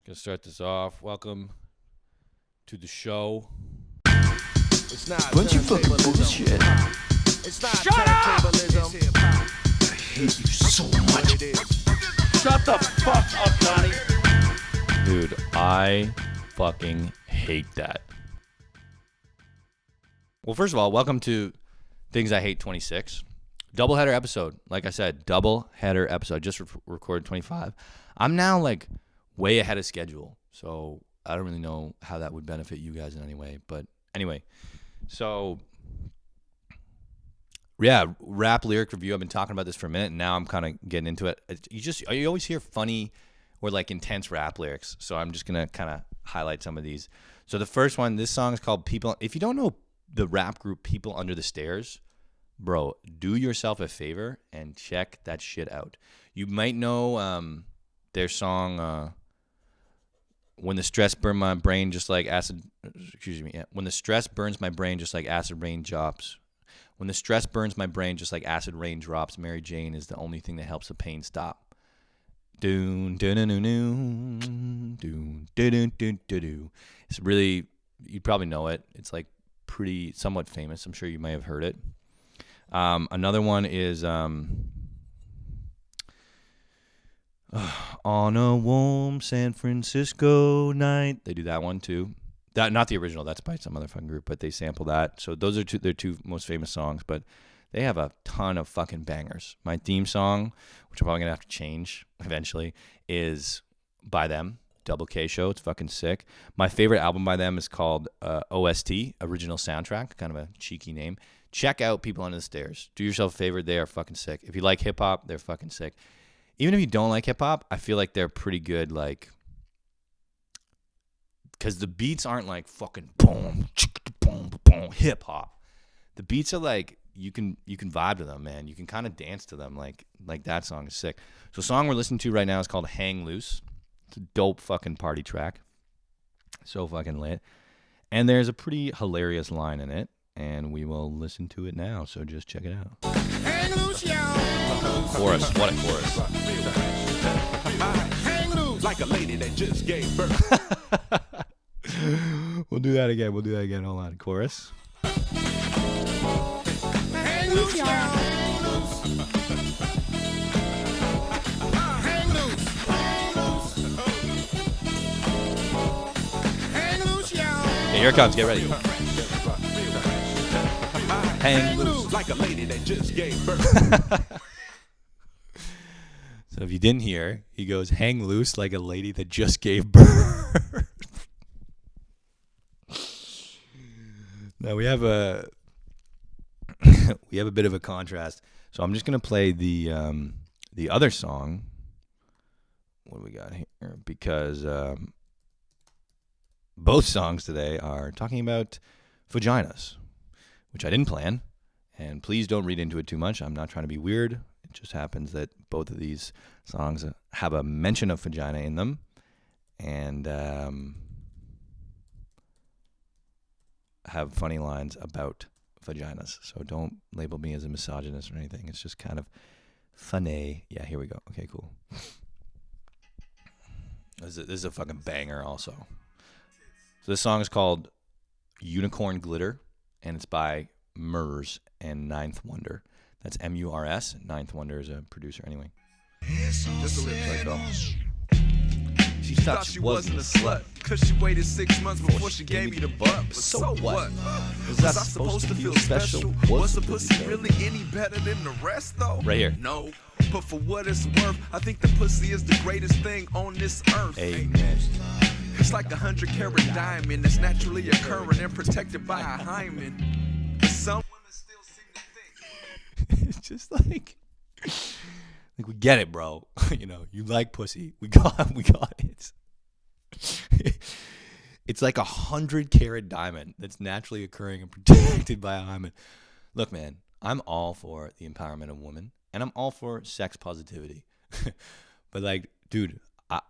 Gonna start this off. Welcome to the show. It's not bunch of fucking bullshit. It's not Shut up! I hate you so much. Shut the fuck up, Donnie. Dude, I fucking hate that. Well, first of all, welcome to Things I Hate 26. Doubleheader episode. Like I said, doubleheader episode. Just recorded 25. I'm now like way ahead of schedule. So I don't really know how that would benefit you guys in any way. But anyway, so yeah, rap lyric review. I've been talking about this for a minute, and now I'm kind of getting into it. You always hear funny or like intense rap lyrics. So I'm just gonna kind of highlight some of these. So the first one, this song is called People. If you don't know the rap group People Under the Stairs, bro, do yourself a favor and check that shit out. You might know their song When the Stress Burns My Brain Just Like Acid. Excuse me. Yeah. When the stress burns my brain just like acid rain drops. When the stress burns my brain just like acid rain drops, Mary Jane is the only thing that helps the pain stop. Doon doon doon doon doon doon doon doon. It's really, you probably know it. It's like pretty somewhat famous. I'm sure you may have heard it. Another one is On a Warm San Francisco Night. They do that one too. That not the original. That's by some other fucking group, but they sample that. So those are their two most famous songs. But they have a ton of fucking bangers. My theme song, which I'm probably gonna have to change eventually, is by them. Double K Show. It's fucking sick. My favorite album by them is called OST, Original Soundtrack. Kind of a cheeky name. Check out People Under the Stairs. Do yourself a favor. They are fucking sick. If you like hip hop, they're fucking sick. Even if you don't like hip hop, I feel like they're pretty good. Like, because the beats aren't like fucking boom, boom, boom, hip hop. The beats are like you can vibe to them, man. You can kind of dance to them. Like that song is sick. So the song we're listening to right now is called Hang Loose. It's a dope fucking party track. So fucking lit. And there's a pretty hilarious line in it, and we will listen to it now. So just check it out. Hang loose, y'all. Chorus. What a chorus. Hang loose like a lady that just gave birth. We'll do that again. Hold on. Chorus. Hang loose, y'all. Hang loose. Hang loose, y'all. Okay, here it comes. Get ready. Hang loose like a lady that just gave birth. So if you didn't hear, he goes, hang loose like a lady that just gave birth. Now we have a bit of a contrast. So I'm just gonna play the other song. What do we got here? Because both songs today are talking about vaginas, which I didn't plan. And please don't read into it too much. I'm not trying to be weird. It just happens that both of these songs have a mention of vagina in them. And have funny lines about vaginas. So don't label me as a misogynist or anything. It's just kind of funny. Yeah, here we go. Okay, cool. This is a fucking banger also. So this song is called Unicorn Glitter, and it's by Murs and Ninth Wonder. That's M-U-R-S. Ninth Wonder is a producer anyway. Just a little Right, go. She thought she wasn't a slut, cause she waited 6 months before she gave me the butt. But so what? Was I supposed to feel special? Was the pussy really any better than the rest though? Right here. No. But for what it's worth, I think the pussy is the greatest thing on this earth. Amen. It's like 100-carat diamond that's naturally occurring and protected by a hymen. But some women still seem to think It's just like we get it, bro. You know, you like pussy. We got it. It's like 100-carat diamond that's naturally occurring and protected by a hymen. Look, man, I'm all for the empowerment of women, and I'm all for sex positivity. But like, dude, I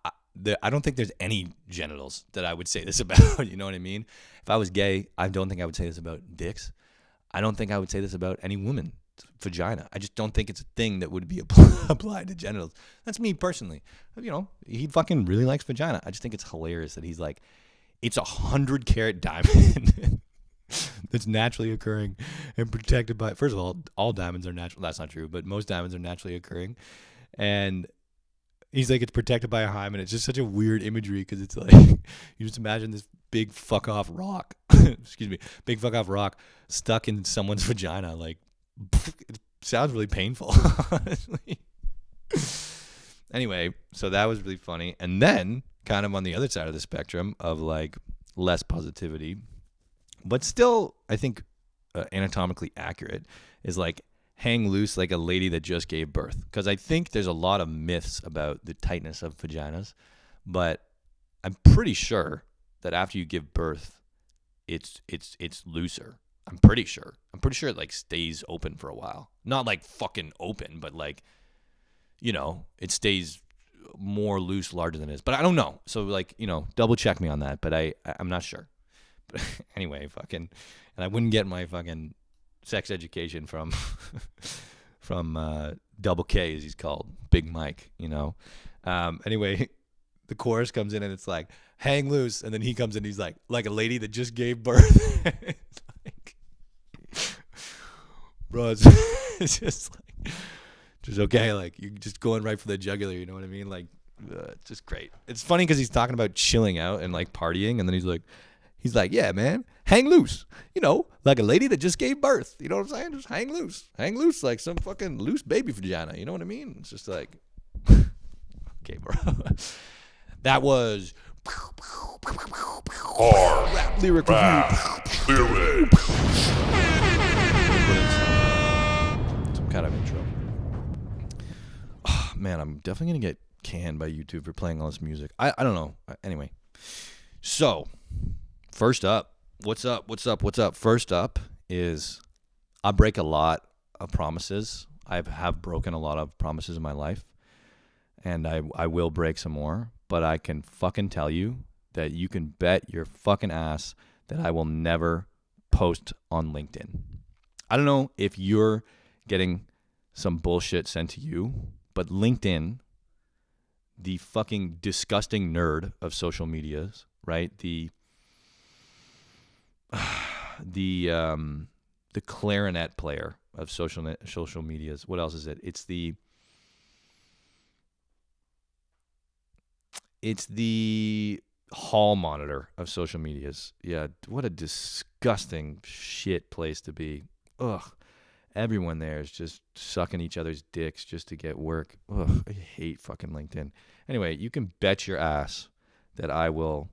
don't think there's any genitals that I would say this about. You know what I mean? If I was gay, I don't think I would say this about dicks. I don't think I would say this about any woman. vagina. I just don't think it's a thing that would be applied to genitals. That's me personally. You know, he fucking really likes vagina. I just think it's hilarious that he's like, it's 100-carat diamond that's naturally occurring and protected by. First of all diamonds are natural. That's not true, but most diamonds are naturally occurring, and he's like, it's protected by a hymen. It's just such a weird imagery because it's like, you just imagine this big fuck off rock, big fuck off rock stuck in someone's vagina. Like, it sounds really painful, honestly. Anyway, so that was really funny. And then, kind of on the other side of the spectrum of like less positivity, but still, I think anatomically accurate, is like, hang loose like a lady that just gave birth. Because I think there's a lot of myths about the tightness of vaginas, but I'm pretty sure that after you give birth, it's looser. I'm pretty sure it like stays open for a while. Not like fucking open, but like, you know, it stays more loose, larger than it is. But I don't know. So like, you know, double check me on that. But I'm not sure. But anyway, fucking, and I wouldn't get my fucking sex education from Double K, as he's called, Big Mike, you know. Anyway, the chorus comes in and it's like, hang loose, and then he comes in, he's like a lady that just gave birth. It's like, bro, it's just like, just okay, like, you're just going right for the jugular, you know what I mean? Like, it's just great. It's funny because he's talking about chilling out and like partying, and then he's like, yeah, man, hang loose, you know, like a lady that just gave birth. You know what I'm saying? Just hang loose like some fucking loose baby vagina. You know what I mean? It's just like, okay, bro. That was rap lyric review. Some kind of intro. Oh, man, I'm definitely gonna get canned by YouTube for playing all this music. I don't know. Anyway, so. First up, what's up? First up is I break a lot of promises. I have broken a lot of promises in my life, and I will break some more. But I can fucking tell you that you can bet your fucking ass that I will never post on LinkedIn. I don't know if you're getting some bullshit sent to you, but LinkedIn, the fucking disgusting nerd of social medias, right? The clarinet player of social medias. What else is it? It's the hall monitor of social medias. Yeah, what a disgusting shit place to be. Ugh. Everyone there is just sucking each other's dicks just to get work. Ugh, I hate fucking LinkedIn. Anyway, you can bet your ass that I will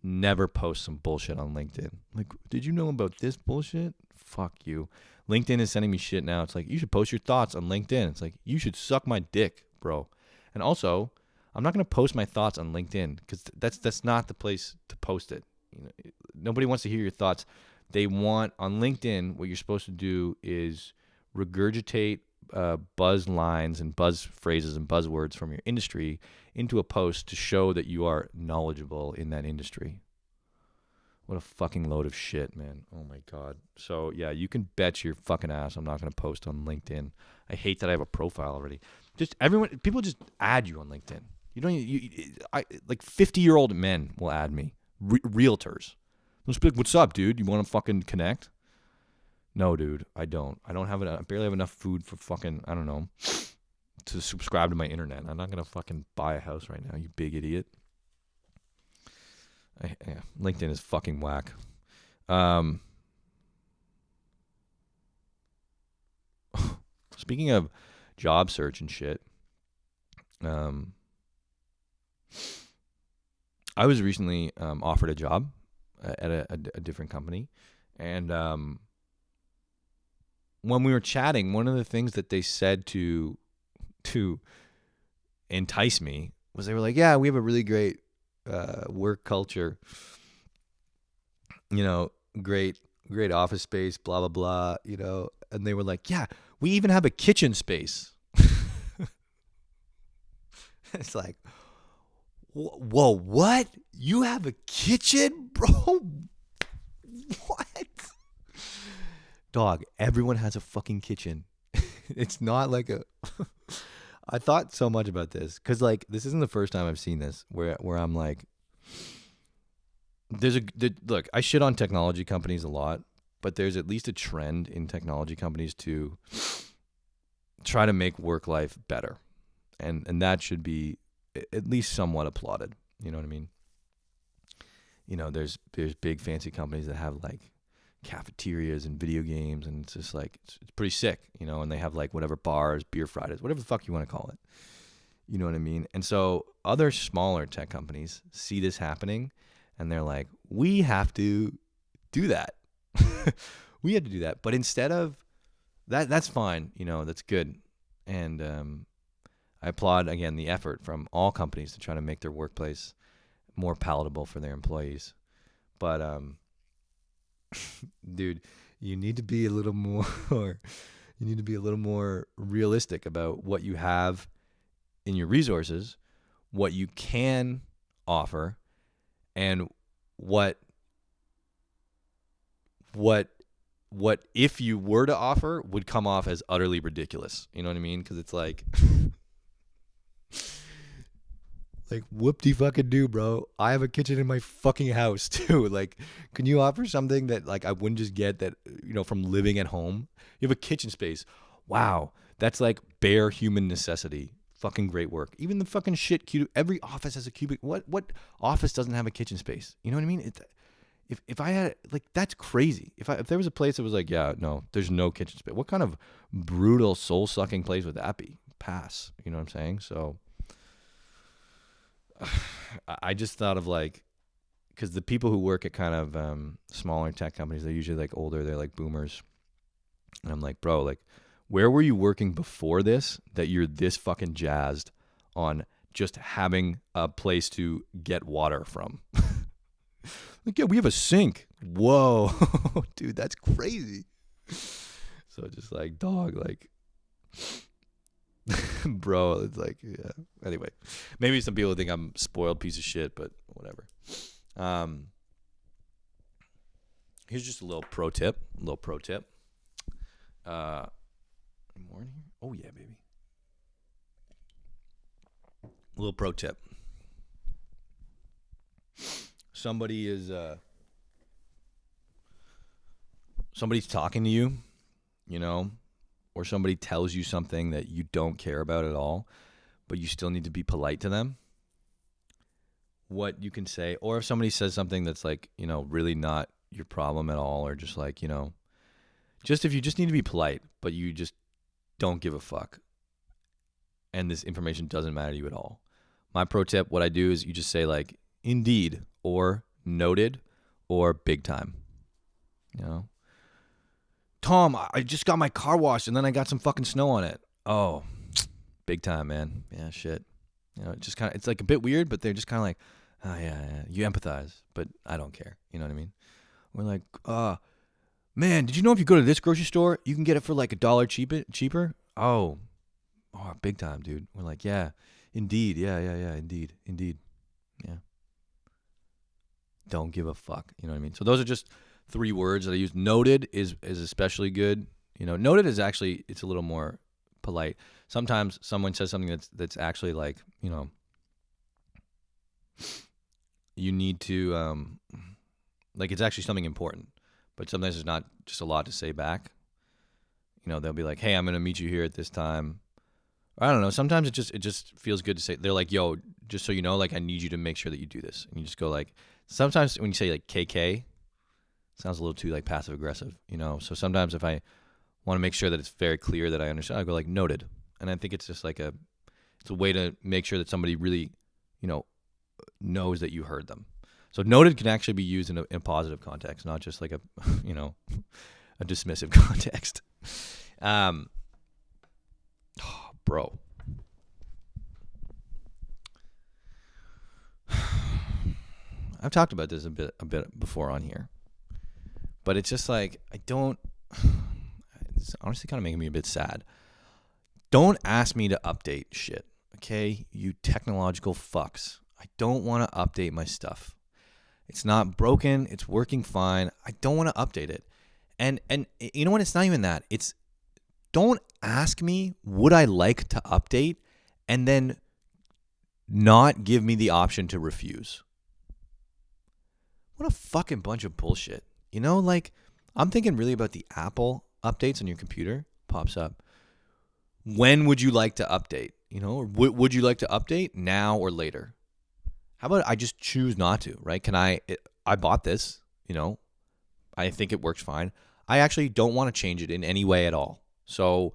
never post some bullshit on LinkedIn. Like, did you know about this bullshit? Fuck you. LinkedIn is sending me shit now. It's like, you should post your thoughts on LinkedIn. It's like, you should suck my dick, bro. And also, I'm not going to post my thoughts on LinkedIn because that's not the place to post it. You know, nobody wants to hear your thoughts. They want, on LinkedIn, what you're supposed to do is regurgitate buzz lines and buzz phrases and buzzwords from your industry into a post to show that you are knowledgeable in that industry. What a fucking load of shit, man. Oh my God. So yeah, you can bet your fucking ass I'm not going to post on LinkedIn. I hate that I have a profile already. People just add you on LinkedIn. Like 50-year-old men will add me. Realtors. They'll just be like, what's up, dude? You want to fucking connect? No, dude, I don't. I barely have enough food for fucking, I don't know, to subscribe to my internet. I'm not going to fucking buy a house right now, you big idiot. LinkedIn is fucking whack. Speaking of job search and shit, I was recently offered a job at a different company, and when we were chatting, one of the things that they said to entice me was, they were like, yeah, we have a really great work culture, you know, great office space, blah, blah, blah, you know, and they were like, yeah, we even have a kitchen space. It's like, whoa, what? You have a kitchen, bro? What? Dog, everyone has a fucking kitchen. it's not like a. I thought so much about this because like this isn't the first time I've seen this where I'm like, look. I shit on technology companies a lot, but there's at least a trend in technology companies to try to make work life better, and that should be at least somewhat applauded. You know what I mean? You know, there's big fancy companies that have like cafeterias and video games, and it's just like it's pretty sick, you know, and they have like whatever bars, beer Fridays, whatever the fuck you want to call it. You know what I mean? And so other smaller tech companies see this happening and they're like, we have to do that. We have to do that. But instead of that, that's fine, you know, that's good. And I applaud again the effort from all companies to try to make their workplace more palatable for their employees. But dude, you need to be a little more realistic about what you have in your resources, what you can offer, and what if you were to offer would come off as utterly ridiculous. You know what I mean? Because it's like like whoop-de-fucking-do, bro. I have a kitchen in my fucking house too. Like, can you offer something that like I wouldn't just get that, you know, from living at home? You have a kitchen space. Wow, that's like bare human necessity. Fucking great work. Even the fucking shit every office has a cubic. What office doesn't have a kitchen space? You know what I mean? If I had like that's crazy. If there was a place that was like, yeah, no, there's no kitchen space. What kind of brutal soul-sucking place would that be? Pass. You know what I'm saying? So I just thought of like, because the people who work at kind of smaller tech companies, they're usually like older, they're like boomers. And I'm like, bro, like, where were you working before this that you're this fucking jazzed on just having a place to get water from? Like, yeah, we have a sink. Whoa, dude, that's crazy. So just like, dog, like, bro, it's like, yeah. Anyway, maybe some people think I'm a spoiled piece of shit, but whatever. Here's just a little pro tip. More in here? Oh yeah, baby. A little pro tip. Somebody's talking to you, you know, or somebody tells you something that you don't care about at all, but you still need to be polite to them. What you can say, or if somebody says something that's like, you know, really not your problem at all, or just like, you know, just if you just need to be polite, but you just don't give a fuck, and this information doesn't matter to you at all. My pro tip, what I do is you just say like, indeed, or noted, or big time. You know, Tom, I just got my car washed and then I got some fucking snow on it. Oh, big time, man. Yeah, shit. You know, it's like a bit weird, but they're just kind of like, oh yeah, you empathize, but I don't care. You know what I mean? We're like, man, did you know if you go to this grocery store, you can get it for like $1 cheaper? Oh, big time, dude. We're like, yeah, indeed. Yeah, indeed. Yeah. Don't give a fuck. You know what I mean? So those are just 3 words that I use. Noted is especially good. You know, noted is actually, it's a little more polite. Sometimes someone says something that's actually like, you know, you need to, like it's actually something important, but sometimes there's not just a lot to say back. You know, they'll be like, hey, I'm going to meet you here at this time. I don't know. Sometimes it just feels good to say. They're like, yo, just so you know, like I need you to make sure that you do this. And you just go like, sometimes when you say like KK, it sounds a little too like passive aggressive, you know? So sometimes if I want to make sure that it's very clear that I understand, I go like noted. And I think it's just like it's a way to make sure that somebody really, you know, knows that you heard them. So noted can actually be used in a positive context, not just like a, you know, a dismissive context. Bro. I've talked about this a bit before on here, but it's just like, it's honestly kind of making me a bit sad. Don't ask me to update shit, okay? You technological fucks. I don't want to update my stuff. It's not broken. It's working fine. I don't want to update it. And you know what? It's not even that. It's don't ask me, would I like to update, and then not give me the option to refuse. What a fucking bunch of bullshit. You know, like, I'm thinking really about the Apple updates on your computer. Pops up. When would you like to update? You know, or would you like to update now or later? How about I just choose not to, right? I bought this, you know, I think it works fine. I actually don't want to change it in any way at all. So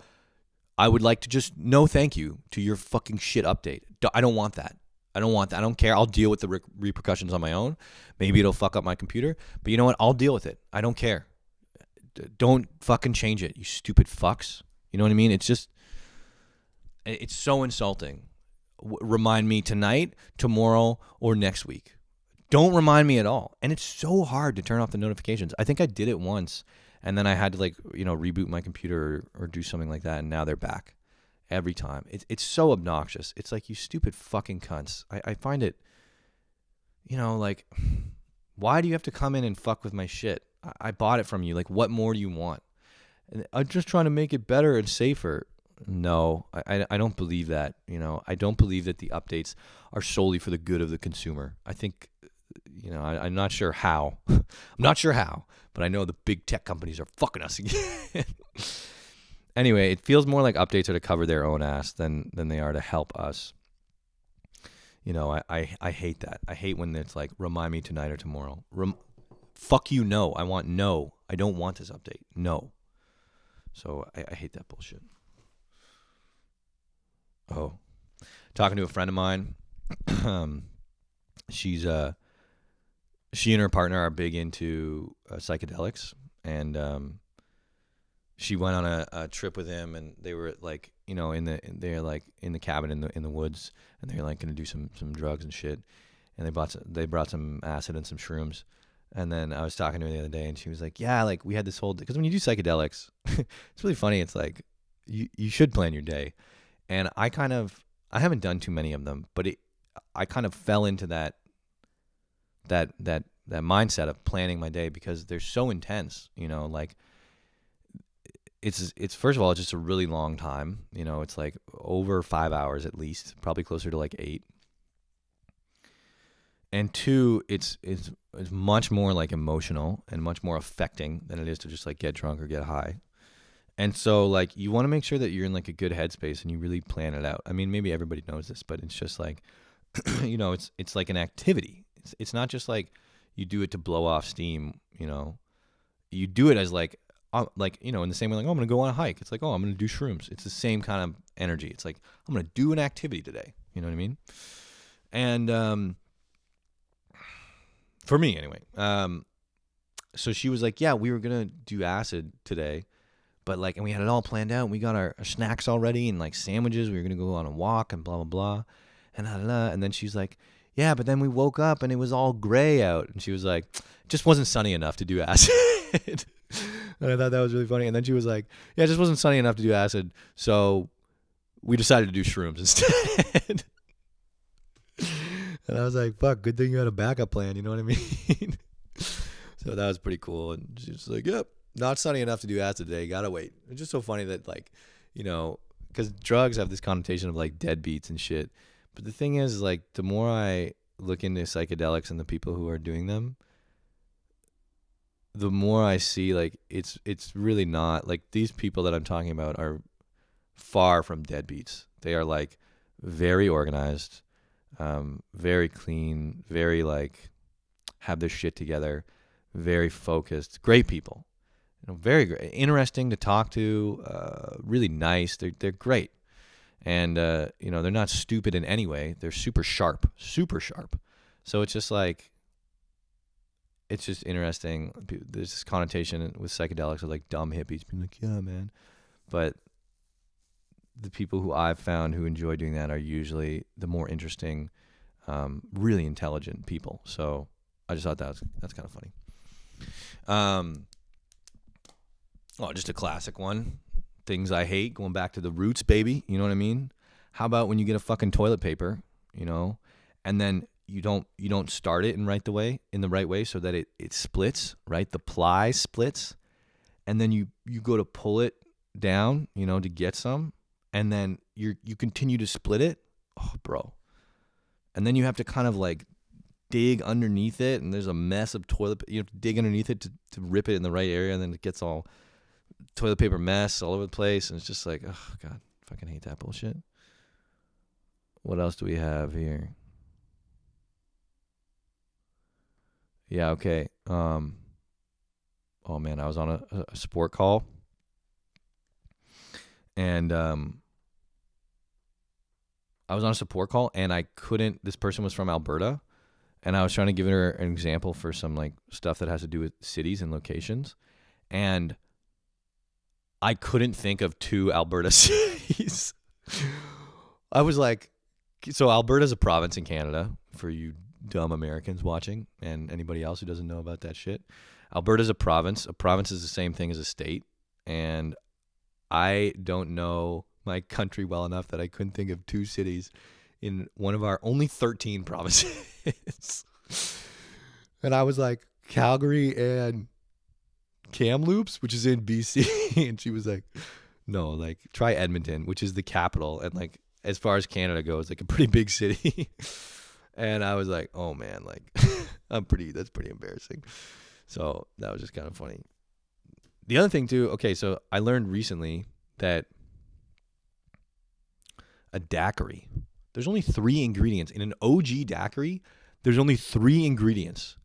I would like to just no thank you to your fucking shit update. I don't want that. I don't care. I'll deal with the repercussions on my own. Maybe it'll fuck up my computer. But you know what? I'll deal with it. I don't care. Don't fucking change it, you stupid fucks. You know what I mean? It's just, it's so insulting. Remind me tonight, tomorrow, or next week. Don't remind me at all. And it's so hard to turn off the notifications. I think I did it once, and then I had to reboot my computer or do something like that, and now they're back every time. It's so obnoxious. It's like, you stupid fucking cunts. I find it, like, why do you have to come in and fuck with my shit? I bought it from you. Like, what more do you want? And I'm just trying to make it better and safer. No, I don't believe that. I don't believe that the updates are solely for the good of the consumer. I think, I'm not sure how. I'm not sure how, but I know the big tech companies are fucking us again. Anyway, it feels more like updates are to cover their own ass than they are to help us. I hate that. I hate when it's like, remind me tonight or tomorrow. Fuck you, no. I don't want this update. No. So I hate that bullshit. Oh, talking to a friend of mine. She and her partner are big into psychedelics, and she went on a trip with him, and they were like, in the cabin in the woods, and they're like going to do some drugs and shit, and they brought some acid and some shrooms. And then I was talking to her the other day, and she was like, yeah, like, we had this whole, because when you do psychedelics, it's really funny. It's like, you should plan your day. And I haven't done too many of them, but I kind of fell into that mindset of planning my day, because they're so intense, like, it's first of all, it's just a really long time. It's like over 5 hours at least, probably closer to like 8. And 2, it's much more like emotional and much more affecting than it is to just like get drunk or get high. And so, like, you want to make sure that you're in like a good headspace and you really plan it out. I mean, maybe everybody knows this, but it's just like, it's like an activity. It's not just like you do it to blow off steam. You do it as like in the same way, like, oh, I'm gonna go on a hike. It's like, oh, I'm gonna do shrooms. It's the same kind of energy. It's like, I'm gonna do an activity today. You know what I mean? And for me anyway. So she was like, yeah, we were gonna do acid today, but like, and we had it all planned out, and we got our snacks all ready and like sandwiches. We were gonna go on a walk and blah blah blah, and and then she's like, yeah, but then we woke up and it was all gray out, and she was like, it just wasn't sunny enough to do acid. And I thought that was really funny. And then she was like, yeah, it just wasn't sunny enough to do acid, so we decided to do shrooms instead. And I was like, fuck, good thing you had a backup plan, you know what I mean? So that was pretty cool. And she was like, yep, not sunny enough to do acid today, gotta wait. It's just so funny that, like, because drugs have this connotation of like deadbeats and shit. But the thing is, like, the more I look into psychedelics and the people who are doing them, the more I see, like, it's really not, like, these people that I'm talking about are far from deadbeats. They are like very organized, very clean, very like have their shit together, very focused, great people, very great, interesting to talk to, really nice. They're great. And, they're not stupid in any way. They're super sharp. So it's just like, it's just interesting. There's this connotation with psychedelics of like dumb hippies being like, yeah, man. But the people who I've found who enjoy doing that are usually the more interesting, really intelligent people. So I just thought that's kind of funny. Just a classic one. Things I hate, going back to the roots, baby. You know what I mean? How about when you get a fucking toilet paper, and then you don't start it in the right way so that it splits, right? The ply splits, and then you go to pull it down, to get some, and then you continue to split it. Oh, bro. And then you have to kind of like dig underneath it, and there's a mess of toilet. You have to dig underneath it to rip it in the right area, and then it gets all toilet paper mess all over the place, and it's just like, oh god, fucking hate that bullshit. What else do we have here? Yeah, okay. Oh man, I was on a sport call, and I was on a support call, and I couldn't. This person was from Alberta, and I was trying to give her an example for some like stuff that has to do with cities and locations, and I couldn't think of 2 Alberta cities. I was like, so Alberta's a province in Canada, for you dumb Americans watching and anybody else who doesn't know about that shit. Alberta's a province. A province is the same thing as a state. And I don't know my country well enough that I couldn't think of 2 cities in one of our only 13 provinces. And I was like, Calgary and Kamloops, which is in BC. And she was like, no, like try Edmonton, which is the capital. And like, as far as Canada goes, like a pretty big city. And I was like, oh man, like that's pretty embarrassing. So that was just kind of funny. The other thing too, okay, so I learned recently that a daiquiri, there's only 3 ingredients. In an OG daiquiri, there's only 3 ingredients.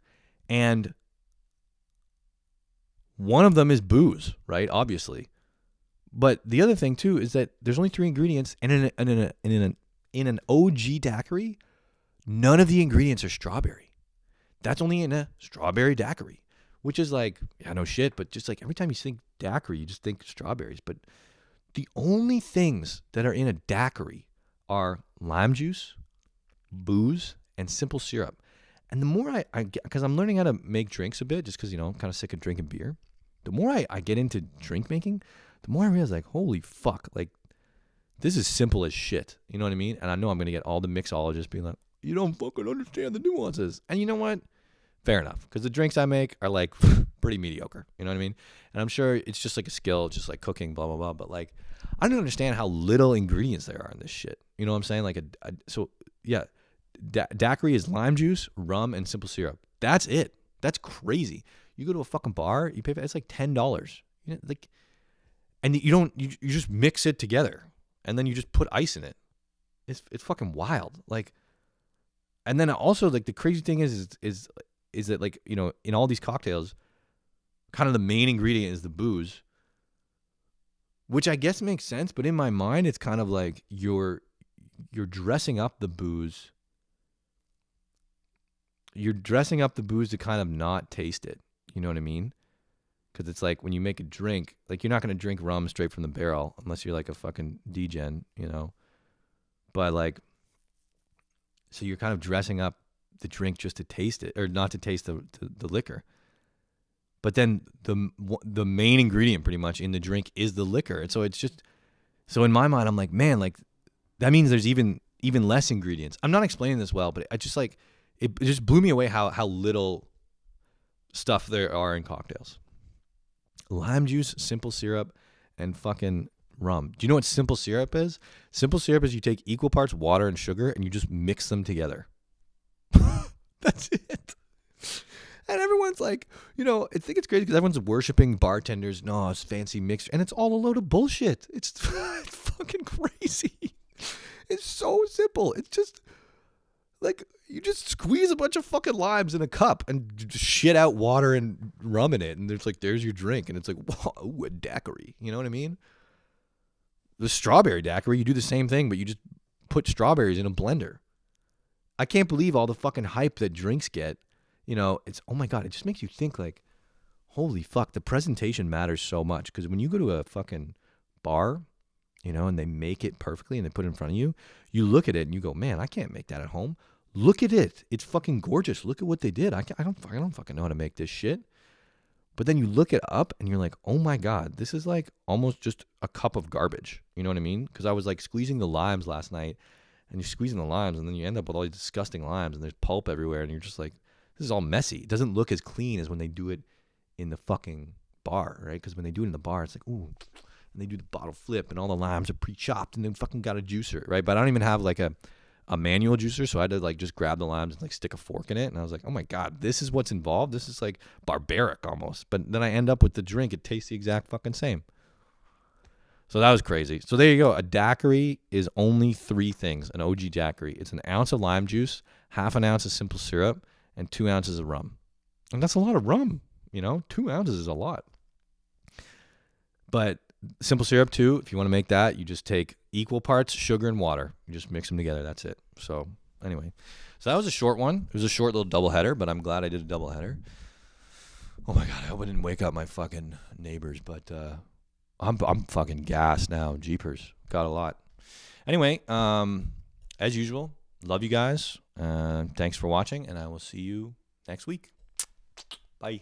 And one of them is booze, right? Obviously. But the other thing too is that there's only 3 ingredients, and in an OG daiquiri, none of the ingredients are strawberry. That's only in a strawberry daiquiri, which is like, yeah, no shit, but just like every time you think daiquiri, you just think strawberries. But the only things that are in a daiquiri are lime juice, booze, and simple syrup. And the more I get, because I'm learning how to make drinks a bit, just because, I'm kind of sick of drinking beer. The more I get into drink making, the more I realize, like, holy fuck, like, this is simple as shit. You know what I mean? And I know I'm going to get all the mixologists being like, you don't fucking understand the nuances. And you know what? Fair enough. Because the drinks I make are, like, pretty mediocre. You know what I mean? And I'm sure it's just, like, a skill, just, like, cooking, blah, blah, blah. But, like, I don't understand how little ingredients there are in this shit. You know what I'm saying? Like, daiquiri is lime juice, rum, and simple syrup. That's it. That's crazy. You go to a fucking bar, you pay for it's like $10. Like, and you just mix it together, and then you just put ice in it. It's fucking wild. Like, and then also, like, the crazy thing is that, like, in all these cocktails, kind of the main ingredient is the booze, which I guess makes sense. But in my mind, it's kind of like you're dressing up the booze. You're dressing up the booze to kind of not taste it. You know what I mean? Because it's like when you make a drink, like, you're not going to drink rum straight from the barrel unless you're like a fucking degen, But like, so you're kind of dressing up the drink just to taste it, or not to taste the liquor. But then the main ingredient pretty much in the drink is the liquor. And so it's just, so in my mind, I'm like, man, like, that means there's even less ingredients. I'm not explaining this well, but I just like, it just blew me away how little stuff there are in cocktails. Lime juice, simple syrup, and fucking rum. Do you know what simple syrup is? Simple syrup is you take equal parts water and sugar and you just mix them together. That's it. And everyone's like, I think it's crazy because everyone's worshiping bartenders. No, it's fancy mixture. And it's all a load of bullshit. It's fucking crazy. It's so simple. It's just like, you just squeeze a bunch of fucking limes in a cup and just shit out water and rum in it. And there's your drink. And it's like, whoa, a daiquiri. You know what I mean? The strawberry daiquiri, you do the same thing, but you just put strawberries in a blender. I can't believe all the fucking hype that drinks get. It's, oh my God, it just makes you think like, holy fuck, the presentation matters so much. Because when you go to a fucking bar, and they make it perfectly and they put it in front of you, you look at it and you go, man, I can't make that at home. Look at it. It's fucking gorgeous. Look at what they did. I don't fucking know how to make this shit. But then you look it up and you're like, oh my God, this is like almost just a cup of garbage. You know what I mean? Because I was like squeezing the limes last night, and you're squeezing the limes and then you end up with all these disgusting limes and there's pulp everywhere. And you're just like, this is all messy. It doesn't look as clean as when they do it in the fucking bar, right? Because when they do it in the bar, it's like, ooh, and they do the bottle flip, and all the limes are pre-chopped, and then fucking got a juicer, right? But I don't even have like a manual juicer, so I had to like just grab the limes and like stick a fork in it, and I was like, oh my God, this is what's involved? This is like barbaric almost. But then I end up with the drink, it tastes the exact fucking same. So that was crazy. So there you go. A daiquiri is only 3 things, an OG daiquiri. It's an ounce of lime juice, half an ounce of simple syrup, and 2 ounces of rum. And that's a lot of rum, 2 ounces is a lot. But simple syrup too, if you want to make that, you just take equal parts sugar and water. You just mix them together. That's it. So anyway, so that was a short one. It was a short little double header, but I'm glad I did a double header. Oh my God, I hope I didn't wake up my fucking neighbors, but I'm fucking gassed now. Jeepers. Got a lot. Anyway, as usual, love you guys. Thanks for watching, and I will see you next week. Bye.